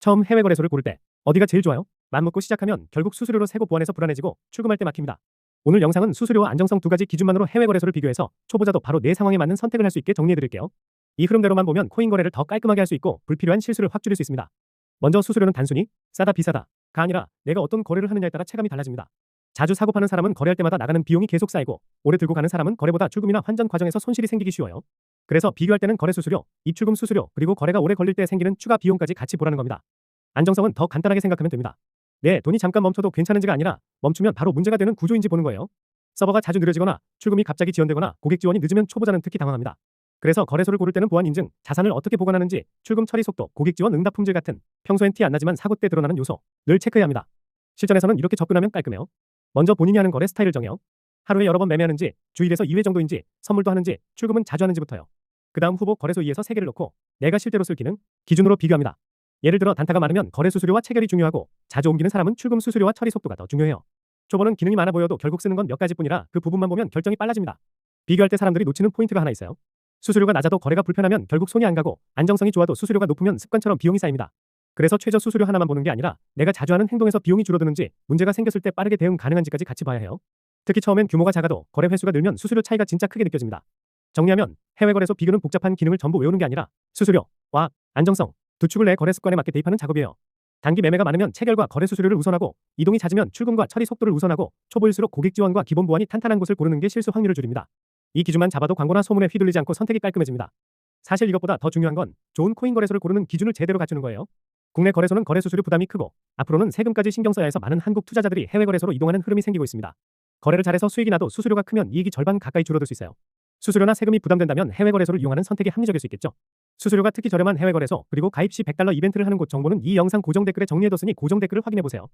처음 해외 거래소를 고를 때 어디가 제일 좋아요? 맘먹고 시작하면 결국 수수료로 세고 보완해서 불안해지고 출금할 때 막힙니다. 오늘 영상은 수수료와 안정성 두 가지 기준만으로 해외 거래소를 비교해서 초보자도 바로 내 상황에 맞는 선택을 할 수 있게 정리해드릴게요. 이 흐름대로만 보면 코인 거래를 더 깔끔하게 할 수 있고 불필요한 실수를 확 줄일 수 있습니다. 먼저 수수료는 단순히 싸다 비싸다가 아니라 내가 어떤 거래를 하느냐에 따라 체감이 달라집니다. 자주 사고 파는 사람은 거래할 때마다 나가는 비용이 계속 쌓이고 오래 들고 가는 사람은 거래보다 출금이나 환전 과정에서 손실이 생기기 쉬워요. 그래서 비교할 때는 거래 수수료, 입출금 수수료, 그리고 거래가 오래 걸릴 때 생기는 추가 비용까지 같이 보라는 겁니다. 안정성은 더 간단하게 생각하면 됩니다. 내 돈이 잠깐 멈춰도 괜찮은지가 아니라 멈추면 바로 문제가 되는 구조인지 보는 거예요. 서버가 자주 느려지거나 출금이 갑자기 지연되거나 고객 지원이 늦으면 초보자는 특히 당황합니다. 그래서 거래소를 고를 때는 보안 인증, 자산을 어떻게 보관하는지, 출금 처리 속도, 고객 지원 응답 품질 같은 평소엔 티 안 나지만 사고 때 드러나는 요소 늘 체크해야 합니다. 실전에서는 이렇게 접근하면 깔끔해요. 먼저 본인이 하는 거래 스타일을 정해요. 하루에 여러 번 매매하는지, 주일에서 2회 정도인지, 선물도 하는지, 출금은 자주 하는지부터요. 그 다음 후보 거래소 2에서 3개를 넣고 내가 실제로 쓸 기능, 기준으로 비교합니다. 예를 들어 단타가 많으면 거래 수수료와 체결이 중요하고 자주 옮기는 사람은 출금 수수료와 처리 속도가 더 중요해요. 초보는 기능이 많아 보여도 결국 쓰는 건 몇 가지뿐이라 그 부분만 보면 결정이 빨라집니다. 비교할 때 사람들이 놓치는 포인트가 하나 있어요. 수수료가 낮아도 거래가 불편하면 결국 손이 안 가고 안정성이 좋아도 수수료가 높으면 습관처럼 비용이 쌓입니다. 그래서 최저 수수료 하나만 보는 게 아니라 내가 자주 하는 행동에서 비용이 줄어드는지 문제가 생겼을 때 빠르게 대응 가능한지까지 같이 봐야 해요. 특히 처음엔 규모가 작아도 거래 횟수가 늘면 수수료 차이가 진짜 크게 느껴집니다. 정리하면 해외 거래소 비교는 복잡한 기능을 전부 외우는 게 아니라 수수료와 안정성 두 축을 내 거래 습관에 맞게 대입하는 작업이에요. 단기 매매가 많으면 체결과 거래 수수료를 우선하고 이동이 잦으면 출금과 처리 속도를 우선하고 초보일수록 고객 지원과 기본 보안이 탄탄한 곳을 고르는 게 실수 확률을 줄입니다. 이 기준만 잡아도 광고나 소문에 휘둘리지 않고 선택이 깔끔해집니다. 사실 이것보다 더 중요한 건 좋은 코인 거래소를 고르는 기준을 제대로 갖추는 거예요. 국내 거래소는 거래 수수료 부담이 크고 앞으로는 세금까지 신경 써야 해서 많은 한국 투자자들이 해외 거래소로 이동하는 흐름이 생기고 있습니다. 거래를 잘해서 수익이 나도 수수료가 크면 이익이 절반 가까이 줄어들 수 있어요. 수수료나 세금이 부담된다면 해외 거래소를 이용하는 선택이 합리적일 수 있겠죠. 수수료가 특히 저렴한 해외 거래소 그리고 가입 시 $100 이벤트를 하는 곳 정보는 이 영상 고정 댓글에 정리해뒀으니 고정 댓글을 확인해보세요.